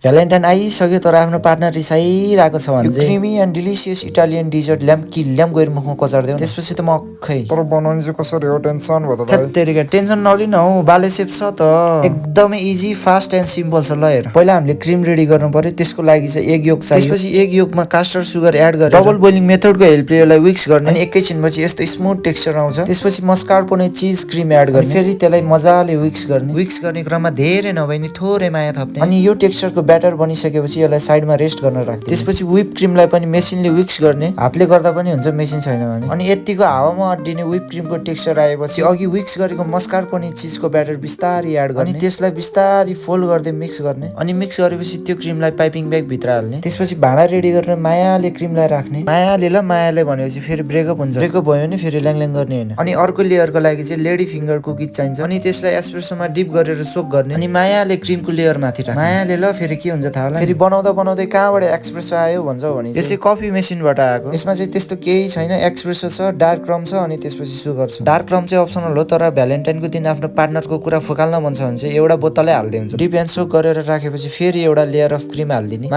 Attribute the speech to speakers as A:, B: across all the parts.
A: Valentine आइसक्यो तर आफ्नो पार्टनर रिसाइरहेको छ भने creamy and delicious Italian dessert ल्याम गएर मुखमा कचर्दियो त्यसपछि त म अखै
B: तर बनाउने चाहिँ कसरी हो टेन्सन भयो त भाइ
A: थेत्तेरिका टेन्सन नलिन हौ बाले सेप छ त एकदमै इजी फास्ट एन्ड सिम्पल छ ल हेर पहिला हामीले क्रिम रेडी गर्नु पर्यो त्यसको लागि चाहिँ एग योक चाहियो त्यसपछि एग योकमा कास्टर सुगर एड गरेर डबल बोइलिङ मेथडको हेल्पले यसलाई विक्स गर्ने अनि एकैछिनपछि यस्तो स्मुथ टेक्सचर आउँछ त्यसपछि मस्कार्पोने चिज क्रिम एड गर्ने फेरि त्यसलाई मजाले विक्स गर्ने क्रममा धेरै नभए नि थोरै माया थप्ने अनि यो टेक्सचरको ब्याटर बनिसकेपछि यसलाई साइडमा रेस्ट गर्न राख्ने त्यसपछि व्हिप क्रिमलाई पनि मेसिनले विक्स गर्ने हातले गर्दा पनि हुन्छ मेसिन छैन भने अनि यतिको हावामा अड्डिने व्हिप क्रिमको टेक्सचर आएपछि अघि विक्स गरेको मस्कार्पोने चिजको ब्याटर बिस्तारै एड गर्ने अनि त्यसलाई बिस्तारै फोल्ड गर्दै मिक्स गर्ने अनि मिक्स गरेपछि त्यो क्रिमलाई पाइपिङ ब्याग भित्र हाल्ने त्यसपछि भाँडा रेडी गरेर मायाले क्रिमलाई राख्ने मायाले भनेपछि फेरि ब्रेकअप हुन्छ ब्रेकअप भयो भने फेरि ल्याङ गर्ने होइन अनि अर्को लेयरको लागि चाहिँ लेडी फिङ्गर कुकिज चाहिन्छ अनि त्यसलाई एस्प्रेसोमा डिप गरेर सोक गर्ने अनि मायाले क्रिमको लेयर माथि राख्ने मायाले ल फेरि के हुन्छ थाहा होला फेरि बनाउँदै कहाँबाट एक्सप्रेसो आयो भन्छ भने यो चाहिँ कफी मेसिनबाट आएको यसमा चाहिँ त्यस्तो केही छैन एक्सप्रेसो छ डार्क रम छ अनि त्यसपछि सुगर छ डार्क रम चाहिँ अप्सनल हो तर भ्यालेन्टाइनको दिन आफ्नो पार्टनरको कुरा फुकाल्न मन छ भने चाहिँ एउटा बोतलै हाल्दै हुन्छ डिप एन्ड सोक गरेर राखेपछि फेरि एउटा लेयर अफ क्रिम हालिदिने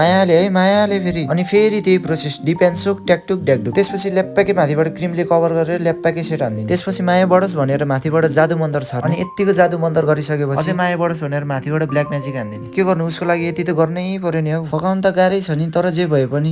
A: मायाले फेरि अनि फेरि त्यही प्रोसेस डिप एन्ड सोक ट्याकटुक ड्याकटुक त्यसपछि ल्याप्पाकै माथिबाट क्रिमले कभर गरेर ल्याप्पाकै सेट हालिदिने त्यसपछि माया बढोस् भनेर माथिबाट जादु मन्तर छ अनि यतिको जादु मन्तर गरिसकेपछि अझै माया बढोस् भनेर माथिबाट ब्ल्याक म्याजिक हान्दिने के गर्नु उसको लागि यति त गर्नै पर्यो नि हौ फकाउनु त गाह्रै छ नि तर जे भए पनि